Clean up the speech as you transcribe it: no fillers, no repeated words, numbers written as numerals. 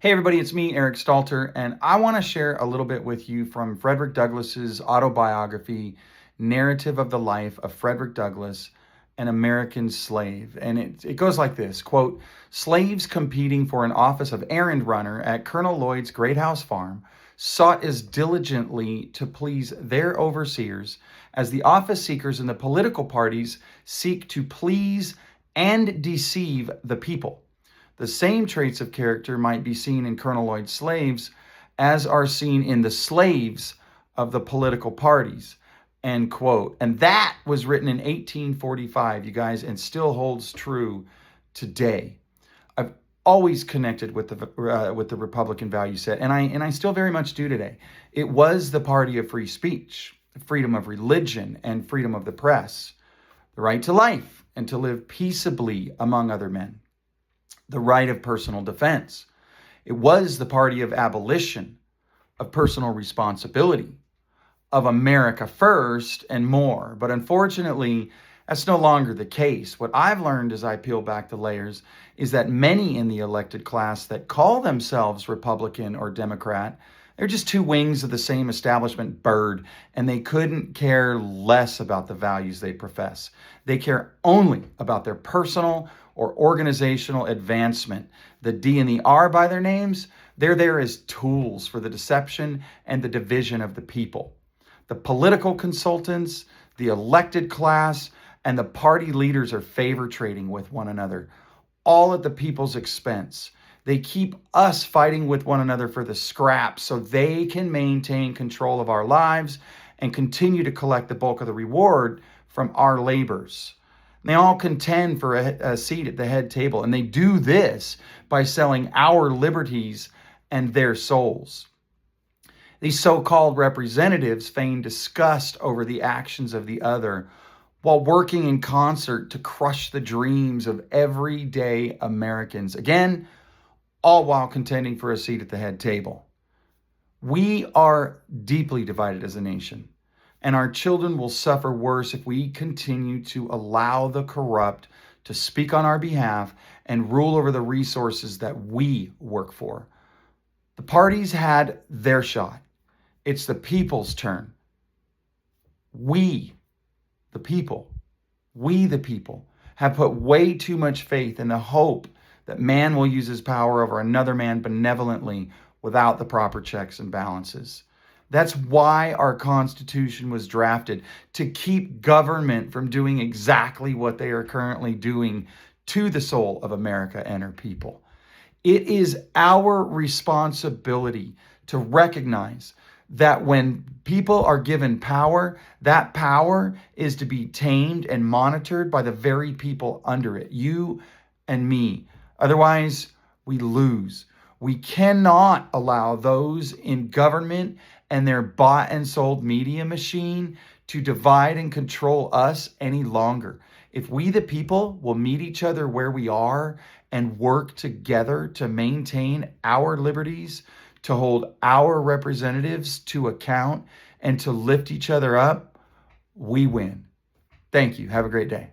Hey everybody, it's me, Eric Stalter, and I want to share a little bit with you from Frederick Douglass's autobiography, Narrative of the Life of Frederick Douglass, an American Slave. And it goes like this, quote, "Slaves competing for an office of errand runner at Colonel Lloyd's Great House Farm sought as diligently to please their overseers as the office seekers in the political parties seek to please and deceive the people. The same traits of character might be seen in Colonel Lloyd's slaves as are seen in the slaves of the political parties." End quote. And that was written in 1845, you guys, and still holds true today. I've always connected with the Republican value set, and I still very much do today. It was the party of free speech, freedom of religion, and freedom of the press, the right to life and to live peaceably among other men, the right of personal defense. It was the party of abolition, of personal responsibility, of America first, and more. But unfortunately, that's no longer the case. What I've learned as I peel back the layers is that many in the elected class that call themselves Republican or Democrat, they're just two wings of the same establishment bird, and they couldn't care less about the values they profess. They care only about their personal or organizational advancement. The D and the R by their names, they're there as tools for the deception and the division of the people. The political consultants, the elected class, and the party leaders are favor trading with one another, all at the people's expense. They keep us fighting with one another for the scraps so they can maintain control of our lives and continue to collect the bulk of the reward from our labors. They all contend for a seat at the head table, and they do this by selling our liberties and their souls. These so-called representatives feign disgust over the actions of the other while working in concert to crush the dreams of everyday Americans. Again, all while contending for a seat at the head table. We are deeply divided as a nation, and our children will suffer worse if we continue to allow the corrupt to speak on our behalf and rule over the resources that we work for. The parties had their shot. It's the people's turn. We, the people, have put way too much faith in the hope that man will use his power over another man benevolently without the proper checks and balances. That's why our Constitution was drafted, to keep government from doing exactly what they are currently doing to the soul of America and her people. It is our responsibility to recognize that when people are given power, that power is to be tamed and monitored by the very people under it, you and me. Otherwise, we lose. We cannot allow those in government and their bought and sold media machine to divide and control us any longer. If we, the people, will meet each other where we are and work together to maintain our liberties, to hold our representatives to account, and to lift each other up, we win. Thank you. Have a great day.